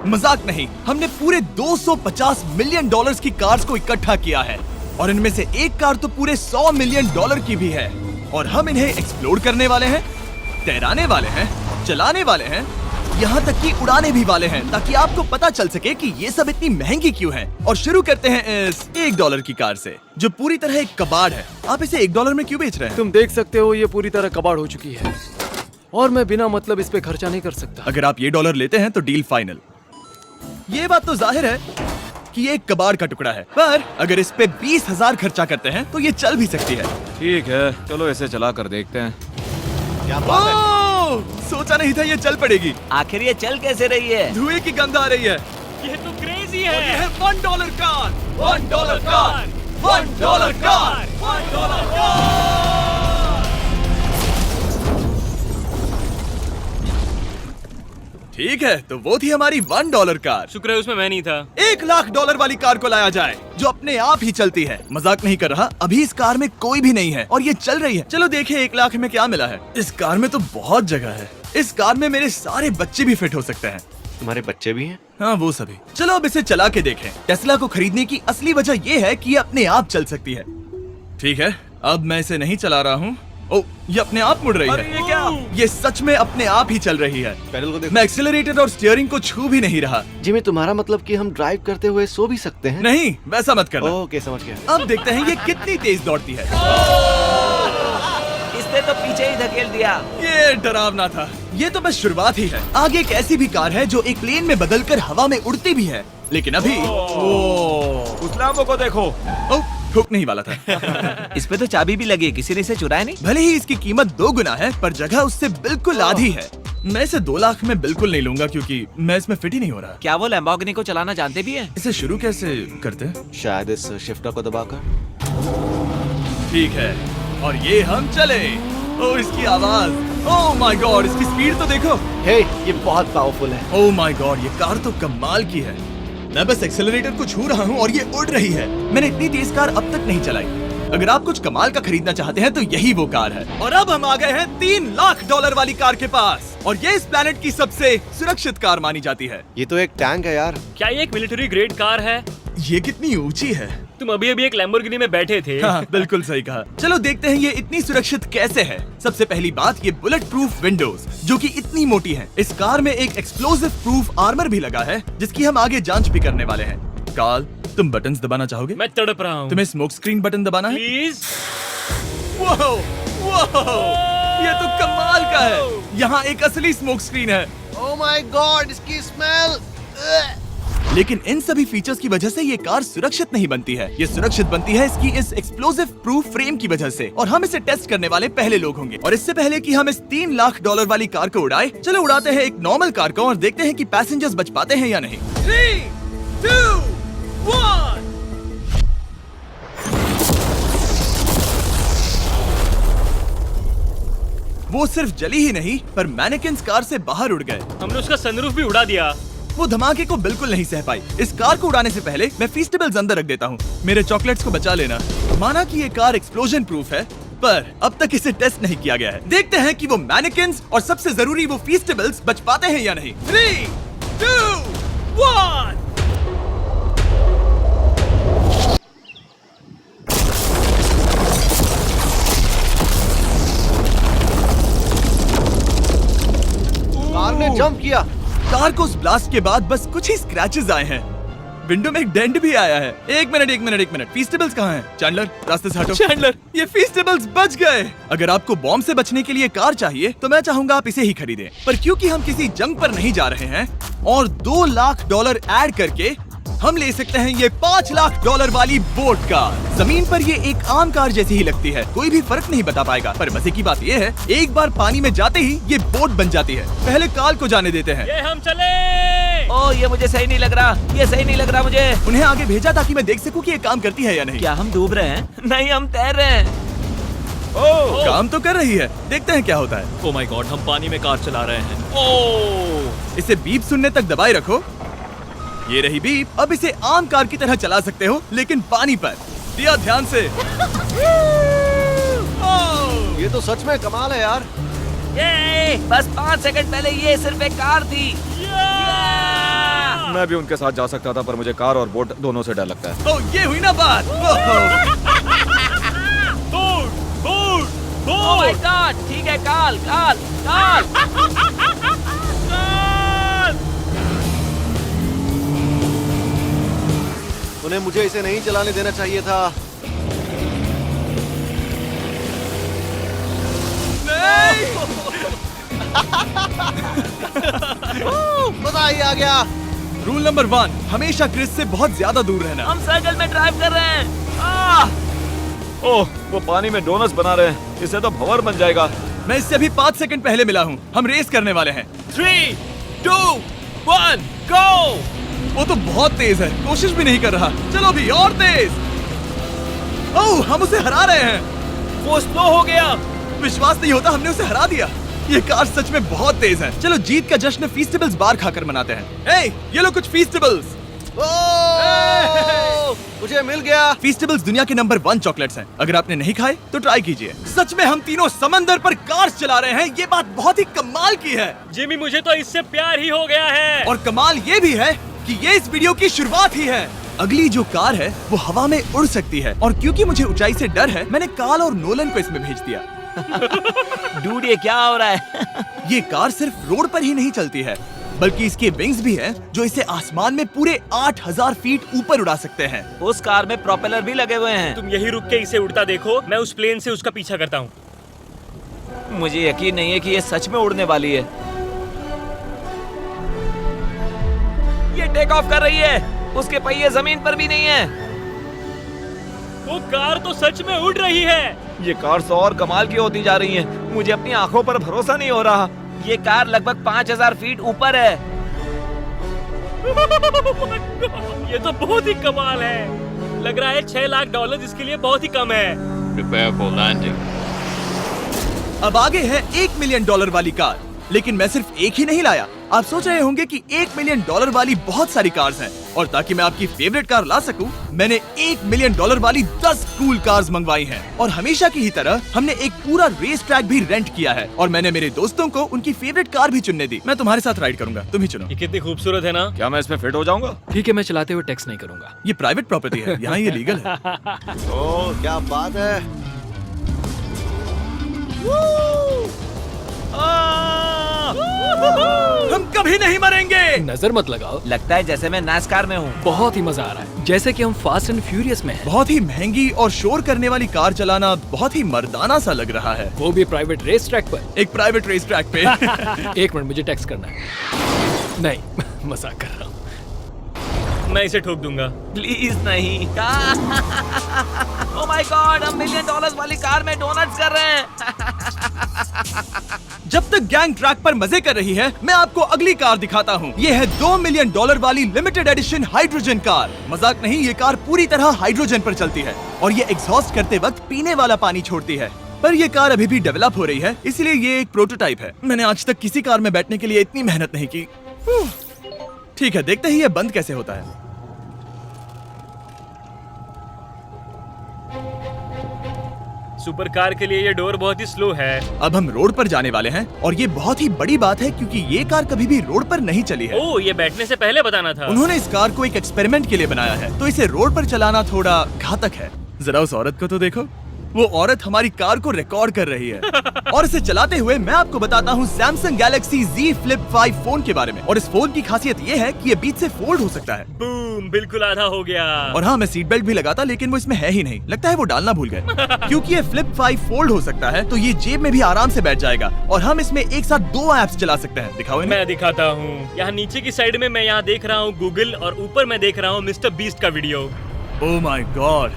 मजाक नहीं, हमने पूरे 250 मिलियन डॉलर्स की कार्स को इकट्ठा किया है और इनमें से एक कार तो पूरे 100 मिलियन डॉलर की भी है। और हम इन्हें एक्सप्लोर करने वाले हैं, तैराने वाले हैं, चलाने वाले हैं, यहाँ तक कि उड़ाने भी वाले हैं, ताकि आपको पता चल सके कि ये सब इतनी महंगी क्यों हैं। और शुरू करते हैं इस $1 की कार से, जो पूरी तरह एक कबाड़ है। आप इसे $1 में क्यों बेच रहे हैं? तुम देख सकते हो ये पूरी तरह कबाड़ हो चुकी है और मैं बिना मतलब इस पे खर्चा नहीं कर सकता। अगर आप ये $1 लेते हैं तो डील फाइनल। ये बात तो जाहिर है कि ये एक कबाड़ का टुकड़ा है, पर अगर इस पे 20,000 खर्चा करते हैं तो ये चल भी सकती है। ठीक है, चलो इसे चला कर देखते हैं। क्या बात है? सोचा नहीं था ये चल पड़ेगी। आखिर ये चल कैसे रही है? धुएं की गंध आ रही है। ये तो क्रेजी और है। ये है $1 कार, $1 कार, $1 कार, $1 कार। ठीक है, तो वो थी हमारी $1 कार। शुक्र है उसमें मैं नहीं था। $1,00,000 वाली कार को लाया जाए, जो अपने आप ही चलती है। मजाक नहीं कर रहा, अभी इस कार में कोई भी नहीं है और ये चल रही है। चलो देखें 1 लाख में क्या मिला है। इस कार में तो बहुत जगह है। इस कार में मेरे सारे बच्चे भी फिट हो सकते हैं। तुम्हारे बच्चे भी हैं? हाँ, वो सभी। चलो अब इसे चला के देखें। टेस्ला को खरीदने की असली वजह ये है कि ये अपने आप चल सकती है। ठीक है, अब मैं इसे नहीं चला रहा हूँ। ओ, ये अपने आप मुड़ रही है। ये क्या? ये सच में अपने आप ही चल रही है। पैडल को देखो। मैं एक्सीलरेटर और स्टीयरिंग को छू भी नहीं रहा। जिमी, तुम्हारा मतलब कि हम ड्राइव करते हुए सो भी सकते हैं? नहीं, वैसा मत करना। ओके, समझ गया। अब देखते हैं ये कितनी तेज दौड़ती है। इसने तो पीछे ही धकेल दिया। ये डरावना था। ये तो बस शुरुआत ही है। आगे एक ऐसी भी कार है जो एक प्लेन में बदलकर हवा में उड़ती भी है, लेकिन अभी उस लैम्बो को देखो। ओ, ठोकने ही वाला था। इस पे तो चाबी भी लगी है, किसी ने इसे चुराया नहीं। भले ही इसकी कीमत 2 गुना है, पर जगह उससे बिल्कुल आधी है। मैं इसे 2 लाख में बिल्कुल नहीं लूंगा, क्योंकि मैं इसमें फिट ही नहीं हो रहा। क्या वो लैम्बोर्गिनी को चलाना जानते भी हैं? इसे शुरू कैसे करते हैं? शायद इस शिफ्टर को दबाकर। ठीक है, और ये हम चले। ओ, इसकी आवाज, ओह माय गॉड, इसकी स्पीड तो देखो। हे, ये बहुत पावरफुल है। ओह माय गॉड, ये कार तो कमाल की है। मैं बस एक्सेलरेटर को छू रहा हूँ और ये उड़ रही है। मैंने इतनी तेज कार अब तक नहीं चलाई। अगर आप कुछ कमाल का खरीदना चाहते हैं तो यही वो कार है। और अब हम आ गए हैं $3,00,000 वाली कार के पास, और ये इस प्लेनेट की सबसे सुरक्षित कार मानी जाती है। ये तो एक टैंक है यार। क्या ये एक मिलिट्री ग्रेड कार है? ये कितनी ऊंची है। तुम अभी अभी एक लैम्बोर्गिनी में बैठे थे। हाँ, बिल्कुल सही कहा। चलो देखते हैं ये इतनी सुरक्षित कैसे है। सबसे पहली बात, ये बुलेट प्रूफ विंडोज, जो कि इतनी मोटी हैं। इस कार में एक एक्सप्लोसिव प्रूफ आर्मर भी लगा है, जिसकी हम आगे जांच भी करने वाले हैं। कार्ल, तुम बटन्स दबाना चाहोगे? मैं तड़प रहा हूँ। तुम्हें स्मोक स्क्रीन बटन दबाना है? प्लीज। वाह, वाह, ये तो कमाल का है। यहाँ एक असली स्मोक स्क्रीन है। ओह माय गॉड, इसकी स्मेल। लेकिन इन सभी फीचर्स की वजह से ये कार सुरक्षित नहीं बनती है। ये सुरक्षित बनती है इसकी इस एक्सप्लोसिव प्रूफ फ्रेम की वजह से, और हम इसे टेस्ट करने वाले पहले लोग होंगे। और इससे पहले कि हम इस $3,00,000 वाली कार को उड़ाए, चलो उड़ाते हैं एक नॉर्मल कार को और देखते हैं कि पैसेंजर्स बच पाते हैं या नहीं। 3, 2, 1। वो सिर्फ जली ही नहीं, पर मैनेकिन्स कार से बाहर उड़ गए। हमने उसका सनरूफ भी उड़ा दिया। वो धमाके को बिल्कुल नहीं सह पाई। इस कार को उड़ाने से पहले मैं फीस्टेबल्स अंदर रख देता हूँ। मेरे चॉकलेट्स को बचा लेना। माना कि ये कार एक्सप्लोजन प्रूफ है, पर अब तक इसे टेस्ट नहीं किया गया है। देखते हैं कि वो मैनेकिन्स और सबसे जरूरी वो फीस्टेबल्स बच पाते हैं या नहीं। 3, 2, 1। कार ने जंप किया। कार को उस ब्लास्ट के बाद बस कुछ ही स्क्रैचेस आए हैं। विंडो में एक डेंट भी आया है। एक मिनट, फीस्टेबल्स कहाँ हैं? चैंडलर, रास्ते से हटो। चैंडलर, ये फीस्टेबल्स बच गए। अगर आपको बॉम्ब से बचने के लिए कार चाहिए तो मैं चाहूंगा आप इसे ही खरीदें। पर क्योंकि हम किसी जंग पर नहीं जा रहे हैं और $2,00,000 ऐड करके हम ले सकते हैं ये $5,00,000 वाली बोट कार। जमीन पर ये एक आम कार जैसी ही लगती है, कोई भी फर्क नहीं बता पाएगा। पर मजे की बात ये है, एक बार पानी में जाते ही ये बोट बन जाती है। पहले कार्ल को जाने देते हैं। ये हम चले। ओह, ये मुझे सही नहीं लग रहा। ये सही नहीं लग रहा मुझे। उन्हें आगे भेजा ताकि मैं देख सकूं कि ये काम करती है या नहीं। क्या हम डूब रहे हैं? नहीं, हम तैर रहे हैं। ओह, काम तो कर रही है। देखते हैं क्या होता है। ओह माय गॉड, हम पानी में कार चला रहे हैं। ओह, इसे बीप सुनने तक दबाए रखो। ये रही बीप। अब इसे आम कार की तरह चला सकते हो, लेकिन पानी पर। दिया ध्यान से। ये तो सच में कमाल है यार। ये बस 5 सेकंड पहले ये सिर्फ एक कार थी। मैं भी उनके साथ जा सकता था, पर मुझे कार और बोट दोनों से डर लगता है। ओ ये हुई ना बात। ओह माय गॉड, ठीक है, काल काल काल। उन्हें मुझे इसे नहीं चलाने देना चाहिए था। मजा ही आ गया। रूल नंबर 1, हमेशा क्रिस से बहुत ज्यादा दूर रहना। हम सर्कल में ड्राइव कर रहे हैं। ओह, वो पानी में डोनट्स बना रहे हैं। इससे तो भंवर बन जाएगा। मैं इससे अभी 5 सेकंड पहले मिला हूँ। हम रेस करने वाले हैं। 3, 2, 1, go! वो तो बहुत तेज है, कोशिश भी नहीं कर रहा। चलो भी और तेज। ओह, हम उसे हरा रहे हैं। वो स्लो हो गया। विश्वास नहीं होता, हमने उसे हरा दिया। ये कार सच में बहुत तेज है। चलो जीत का जश्न फीस्टेबल्स बार खाकर मनाते हैं। ए, ये लो कुछ फीस्टेबल्स। मुझे मिल गया। फीस्टेबल्स दुनिया के नंबर 1 चॉकलेट्स हैं। अगर आपने नहीं खाए तो ट्राई कीजिए। सच में हम तीनों समंदर पर कार चला रहे हैं। ये बात बहुत ही कमाल की है। जिमी, मुझे तो इससे प्यार ही हो गया है। और कमाल ये भी है कि ये इस वीडियो की शुरुआत ही है। अगली जो कार है वो हवा में उड़ सकती है, और क्योंकि मुझे ऊंचाई से डर है, मैंने काल और नोलन को इसमें भेज दिया। डूड, ये क्या हो रहा है? ये कार सिर्फ रोड पर ही नहीं चलती है, बल्कि इसके विंग्स भी हैं जो इसे आसमान में पूरे 8000 फीट ऊपर उड़ा सकते हैं। उस कार में प्रोपेलर भी लगे हुए हैं। तुम यही रुक के इसे उड़ता देखो, मैं उस प्लेन से उसका पीछा करता हूँ। मुझे यकीन नहीं है कि ये सच में उड़ने वाली है। ये टेक ऑफ कर रही है। उसके पहिए जमीन पर भी नहीं है। वो कार तो सच में उड़ रही है। ये कार तो और कमाल की होती जा रही है। मुझे अपनी आंखों पर भरोसा नहीं हो रहा। ये कार लगभग 5000 फीट ऊपर है। ये तो बहुत ही कमाल है। लग रहा है $6 लाख इसके लिए बहुत ही कम है। Prepare for landing. अब आगे है $1 मिलियन वाली कार, लेकिन मैं सिर्फ एक ही नहीं लाया। आप सोच रहे होंगे कि $1 मिलियन वाली बहुत सारी कार्स हैं, और ताकि मैं आपकी फेवरेट कार ला सकूं, मैंने $1 मिलियन वाली 10 कूल कार्स मंगवाई हैं। और हमेशा की ही तरह हमने एक पूरा रेस ट्रैक भी रेंट किया है, और मैंने मेरे दोस्तों को उनकी फेवरेट कार भी चुनने दी। मैं तुम्हारे साथ राइड करूंगा, तुम ही चुनो। ये कितनी खूबसूरत है ना। क्या मैं इसमें फिट हो जाऊंगा? ठीक है, मैं चलाते हुए टेक्स्ट नहीं करूंगा। ये प्राइवेट प्रॉपर्टी है, यहाँ ये लीगल है। ओह, क्या बात है। हम कभी नहीं मरेंगे। नजर मत लगाओ। लगता है जैसे मैं नास्कार में हूँ। बहुत ही मजा आ रहा है, जैसे कि हम फास्ट एंड फ्यूरियस में हैं। बहुत ही महंगी और शोर करने वाली कार चलाना बहुत ही मर्दाना सा लग रहा है। वो भी प्राइवेट रेस ट्रैक पर। एक प्राइवेट रेस ट्रैक पे। 1 मिनट, मुझे टेक्स्ट करना है। नहीं, मजाक कर रहा हूँ। मैं इसे ठोक दूंगा। प्लीज नहीं। ओह माय गॉड, हम $1 मिलियन वाली कार में डोनट्स कर रहे हैं। जब तक गैंग ट्रैक पर मजे कर रही है, मैं आपको अगली कार दिखाता हूँ। ये है $2 मिलियन वाली लिमिटेड एडिशन हाइड्रोजन कार। मजाक नहीं, ये कार पूरी तरह हाइड्रोजन पर चलती है, और ये एग्जॉस्ट करते वक्त पीने वाला पानी छोड़ती है। पर ये कार अभी भी डेवलप हो रही है, इसलिए ये एक प्रोटोटाइप है। मैंने आज तक किसी कार में बैठने के लिए इतनी मेहनत नहीं की। ठीक है, देखते ही ये बंद कैसे होता है। सुपर कार के लिए ये डोर बहुत ही स्लो है। अब हम रोड पर जाने वाले हैं, और ये बहुत ही बड़ी बात है क्योंकि ये कार कभी भी रोड पर नहीं चली है। ओह, ये बैठने से पहले बताना था। उन्होंने इस कार को एक एक्सपेरिमेंट के लिए बनाया है, तो इसे रोड पर चलाना थोड़ा घातक है। जरा उस औरत को तो देखो, वो औरत हमारी कार को रिकॉर्ड कर रही है। और इसे चलाते हुए मैं आपको बताता हूँ Samsung Galaxy Z Flip 5 phone के बारे में। और इस फोन की खासियत ये है कि ये बीच से फोल्ड हो सकता है। बूम, बिल्कुल आधा हो गया। और हाँ, मैं सीट बेल्ट भी लगाता, लेकिन वो इसमें है ही नहीं। लगता है वो डालना भूल गए। क्योंकि ये Flip 5 फोल्ड हो सकता है, तो ये जेब में भी आराम से बैठ जाएगा, और हम इसमें एक साथ 2 ऐप्स चला सकते हैं। दिखाओ इन्हें। मैं दिखाता हूँ। यहाँ नीचे की साइड में मैं यहाँ देख रहा हूँ गूगल, और ऊपर मैं देख रहा हूँ मिस्टर बीस्ट का वीडियो। ओह माय गॉड,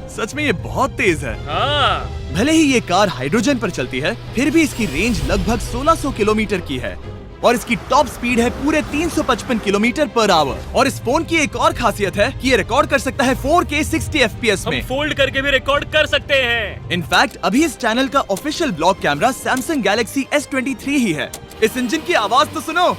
सच में ये बहुत तेज है। हाँ, भले ही ये कार हाइड्रोजन पर चलती है, फिर भी इसकी रेंज लगभग 1600 किलोमीटर की है, और इसकी टॉप स्पीड है पूरे 355 किलोमीटर पर आवर। और इस फोन की एक और खासियत है कि ये रिकॉर्ड कर सकता है 4K 60 FPS हम में। फोल्ड करके भी रिकॉर्ड कर सकते हैं। इनफैक्ट अभी इस चैनल का official blog camera Samsung Galaxy S23 ही है। इस इंजन की आवाज तो सुनो।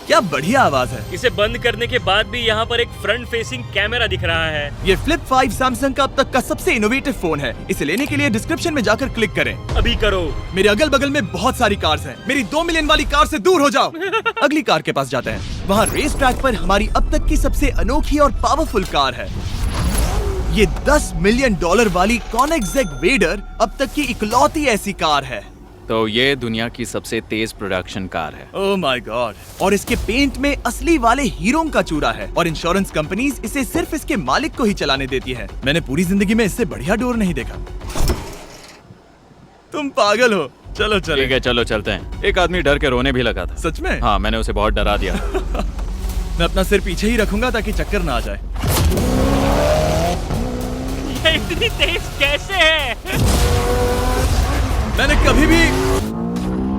क्या बढ़िया आवाज है। इसे बंद करने के बाद भी यहाँ पर एक फ्रंट फेसिंग कैमरा दिख रहा है। ये फ्लिप 5 सैमसंग का अब तक का सबसे इनोवेटिव फोन है। इसे लेने के लिए डिस्क्रिप्शन में जाकर क्लिक करें। अभी करो। मेरे अगल बगल में बहुत सारी कार्स हैं। मेरी 2 मिलियन वाली कार से दूर हो जाओ। अगली कार के पास जाते हैं। वहाँ रेस ट्रैक पर हमारी अब तक की सबसे अनोखी और पावरफुल कार है। ये $10 मिलियन वाली कॉनिग्सेग वेडर अब तक की इकलौती ऐसी कार है। तो ये दुनिया की सबसे तेज प्रोडक्शन कार है। Oh my God. और इसके पेंट में असली वाले हीरों का चूरा है और इंश्योरेंस कंपनीज इसे सिर्फ इसके मालिक को ही चलाने देती है। मैंने पूरी जिंदगी में इससे बढ़िया डोर नहीं देखा। तुम पागल हो। चलो चलो। ठीक है चलो चलते हैं। एक आदमी डर के रोने भी लगा था। सच में? हाँ मैंने उसे बहुत डरा दिया। मैं अपना सिर पीछे ही रखूंगा ताकि चक्कर ना आ जाए। ये इतनी तेज कैसे है? मैंने कभी भी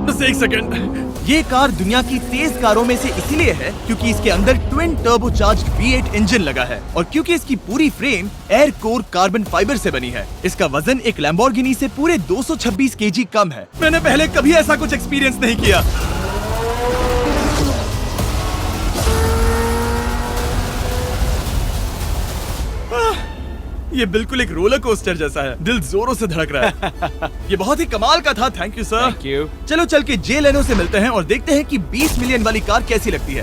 बस एक सेकंड। ये कार दुनिया की तेज कारों में से इसीलिए है क्योंकि इसके अंदर ट्विन टर्बोचार्ज्ड V8 इंजन लगा है और क्योंकि इसकी पूरी frame air core carbon fibre से बनी है। इसका वजन एक लैम्बोर्गिनी से पूरे 226 kg कम है। मैंने पहले कभी ऐसा कुछ एक्सपीरियंस नहीं किया। ये बिल्कुल एक रोलर कोस्टर जैसा है। दिल जोरों से धड़क रहा है। ये बहुत ही कमाल का था। Thank you sir. Thank you. चलो चल के जे लेनो से मिलते हैं और देखते हैं कि 20 मिलियन वाली कार कैसी लगती है।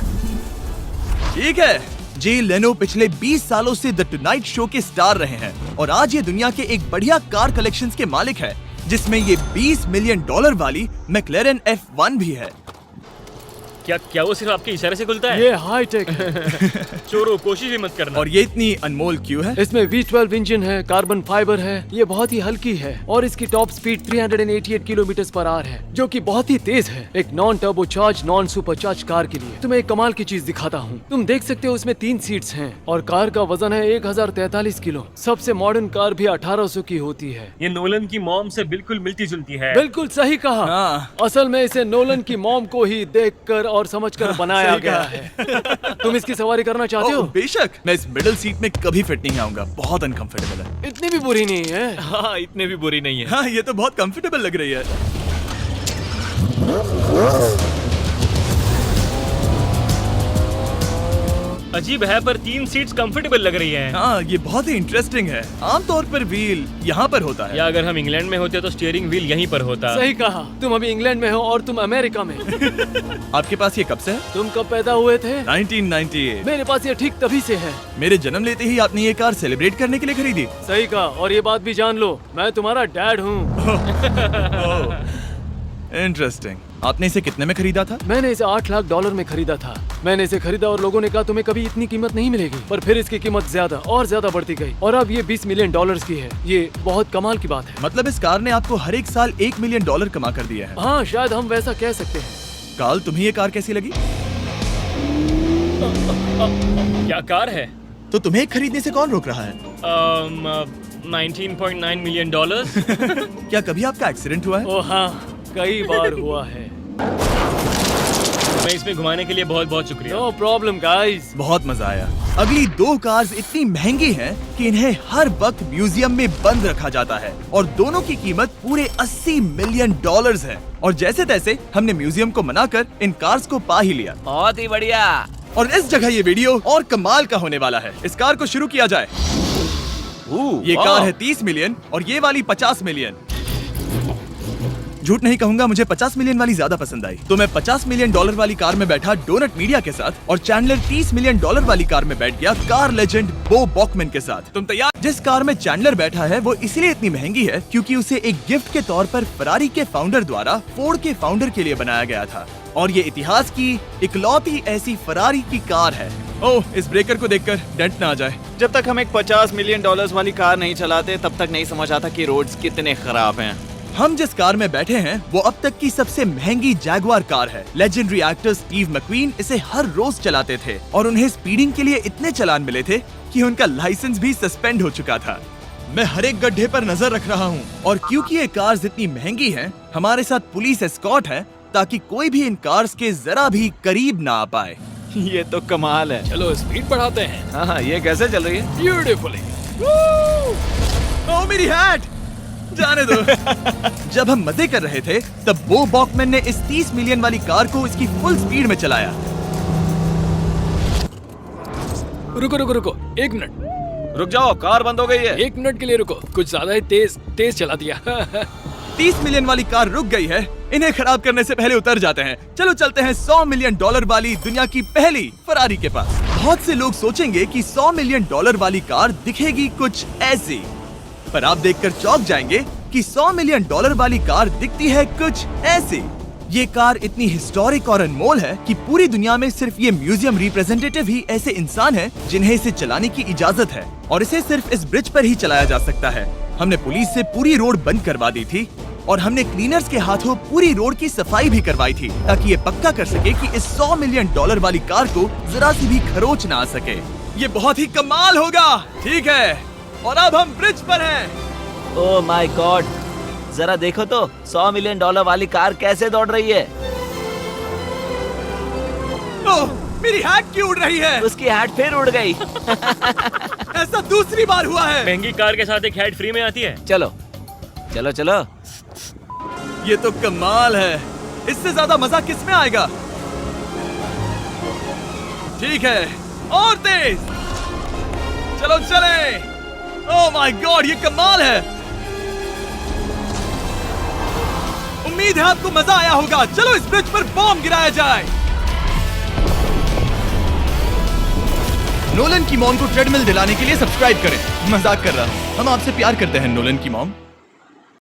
ठीक है। जे लेनो पिछले 20 सालों से द टुनाइट शो के स्टार रहे हैं और आज ये दुनिया के एक बढ़िया कार कलेक्शंस के मालिक है जिसमें ये $20 मिलियन वाली मैक्लेरन F1 भी है। क्या वो सिर्फ आपके इशारे से खुलता है? ये हाई टेक है। चोरों कोशिश भी मत करना। और ये इतनी अनमोल क्यों है? इसमें V12 इंजन है, कार्बन फाइबर है, ये बहुत ही हल्की है और इसकी top speed 388 kilometre per hour है जो कि बहुत ही तेज है एक non turbocharge non supercharge car के लिए। तुम्हें एक कमाल की चीज दिखाता हूँ। तुम देख सकते हो उसमें 3 सीट्स हैं और कार का वजन है 1043 किलो। सबसे मॉडर्न कार भी 1800 की होती है। ये नोलन की मॉम से बिल्कुल मिलती जुलती है। बिल्कुल सही कहा। हाँ। असल में इसे नोलन की मॉम को ही देखकर और समझकर बनाया सही गया कहा। है। तुम इसकी सवारी करना चाहते हो? बेशक। मैं इस मिडिल सीट में कभी फिट नहीं आऊंगा। बहुत अनकंफर्टेबल है। इतनी भी बुरी नहीं है। हाँ इतने भी बुरी नहीं है। हाँ ये तो बहुत कंफर्टेबल लग रही है। अजीब है पर 3 सीट्स कंफर्टेबल लग रही हैं। हाँ ये बहुत ही इंटरेस्टिंग है। आमतौर पर व्हील यहाँ पर होता है। या अगर हम इंग्लैंड में होते तो स्टीयरिंग व्हील यहीं पर होता। सही कहा। तुम अभी इंग्लैंड में हो और तुम अमेरिका में। आपके पास ये कब से है? तुम कब पैदा हुए थे? 1998। मेरे पास ये ठीक तभी से है। मेरे जन्म लेते ही आपने ये कार सेलिब्रेट करने के लिए खरीदी। सही कहा। और ये बात भी जान लो, मैं तुम्हारा डैड हूँ। इंटरेस्टिंग। आपने इसे कितने में खरीदा था? मैंने इसे $8 लाख में खरीदा था। मैंने इसे खरीदा और लोगों ने कहा तुम्हें कभी इतनी कीमत नहीं मिलेगी, पर फिर इसकी कीमत ज्यादा और ज्यादा बढ़ती गई और अब ये $20 मिलियन की है। ये बहुत कमाल की बात है। मतलब इस कार ने आपको हर एक साल $1 मिलियन कमा कर दिया है। हाँ शायद हम वैसा कह सकते हैं। काल तुम्हें ये कार कैसी लगी? क्या कार है? तो तुम्हें खरीदने से कौन रोक रहा है? 19.9 मिलियन डॉलर्स। क्या कभी आपका एक्सीडेंट हुआ है? ओ हाँ, कई बार हुआ है। मैं इसमें घुमाने के लिए बहुत बहुत शुक्रिया। No problem guys. बहुत मजा आया। अगली 2 कार्स इतनी महंगी हैं कि इन्हें हर वक्त म्यूजियम में बंद रखा जाता है और दोनों की कीमत पूरे $80 मिलियन है। और जैसे तैसे हमने म्यूजियम को मनाकर इन कार्स को पा ही लिया। बहुत ही बढ़िया। और इस जगह ये वीडियो और कमाल का होने वाला है। इस कार को शुरू किया जाए। ये कार है 30 मिलियन और ये वाली 50 मिलियन। झूठ नहीं कहूंगा, मुझे 50 मिलियन वाली ज्यादा पसंद आई। तो मैं $50 मिलियन वाली कार में बैठा डोनट मीडिया के साथ और चैंडलर $30 मिलियन वाली कार में बैठ गया कार लेजेंड बो बॉकमैन के साथ। तुम तैयार? जिस कार में चैंडलर बैठा है वो इसलिए इतनी महंगी है क्योंकि उसे एक गिफ्ट के तौर पर फरारी के फाउंडर द्वारा फोर्ड के फाउंडर के लिए बनाया गया था और ये इतिहास की इकलौती ऐसी फरारी की कार है। ओह, इस ब्रेकर को देखकर डेंट ना आ जाए। जब तक हम एक $50 मिलियन वाली कार नहीं चलाते तब तक नहीं समझ आता कि रोड्स कितने खराब हैं। हम जिस कार में बैठे हैं वो अब तक की सबसे महंगी जैगुआर कार है। लेजेंडरी एक्टर स्टीव मैक्वीन इसे हर रोज चलाते थे और उन्हें स्पीडिंग के लिए इतने चालान मिले थे कि उनका लाइसेंस भी सस्पेंड हो चुका था। मैं हर एक गड्ढे पर नजर रख रहा हूँ और क्योंकि ये कार्स इतनी महंगी हैं, हमारे साथ पुलिस एस्कॉर्ट है ताकि कोई भी इन कार्स के जरा भी करीब ना आ पाए। ये तो कमाल है। चलो स्पीड बढ़ाते हैं। हाँ ये कैसे चल रही है? ब्यूटीफुली। ओह मेरी हैट, जाने दो। जब हम मजे कर रहे थे तब बो बॉकमैन ने इस 30 मिलियन वाली कार को इसकी फुल स्पीड में चलाया। रुको रुको रुको, 1 मिनट। रुक जाओ, कार बंद हो गई है। 1 मिनट के लिए रुको, कुछ ज्यादा ही तेज चला दिया। 30 मिलियन वाली कार रुक गई है। इन्हें खराब करने से पहले उतर जाते हैं। चलो चलते हैं $100 मिलियन वाली दुनिया की पहली फरारी के पास। बहुत से लोग सोचेंगे कि $100 मिलियन वाली कार दिखेगी कुछ ऐसी, पर आप देखकर चौंक जाएंगे कि $100 मिलियन वाली कार दिखती है कुछ ऐसी। ये कार इतनी हिस्टोरिक और अनमोल है कि पूरी दुनिया में सिर्फ ये म्यूजियम रिप्रेजेंटेटिव ही ऐसे इंसान हैं जिन्हें इसे चलाने की इजाजत है, और इसे सिर्फ इस ब्रिज पर ही चलाया जा सकता है। हमने पुलिस से पूरी रोड बंद करवा दी थी और हमने क्लीनर्स के हाथों पूरी रोड की सफाई भी करवाई थी, ताकि ये पक्का कर सके कि इस $100 मिलियन वाली कार को जरा सी भी खरोच ना आ सके। ये बहुत ही कमाल होगा, ठीक है? और अब हम ब्रिज पर हैं। ओह माय गॉड, जरा देखो तो $100 मिलियन वाली कार कैसे दौड़ रही है। ओह, मेरी हैट क्यों उड़ रही है? उसकी हैट फिर उड़ गई। ऐसा दूसरी बार हुआ है। महंगी कार के साथ एक हैट फ्री में आती है। चलो चलो चलो। ये तो कमाल है। इससे ज्यादा मजा किस में आएगा? ठीक है, और तेज। चलो चले। ओह माय गॉड, ये कमाल है। उम्मीद है आपको मजा आया होगा। चलो इस ब्रिज पर बॉम्ब गिराया जाए। नोलन की मॉम को ट्रेडमिल दिलाने के लिए सब्सक्राइब करें। मजाक कर रहा हूँ, हम आपसे प्यार करते हैं नोलन की मॉम।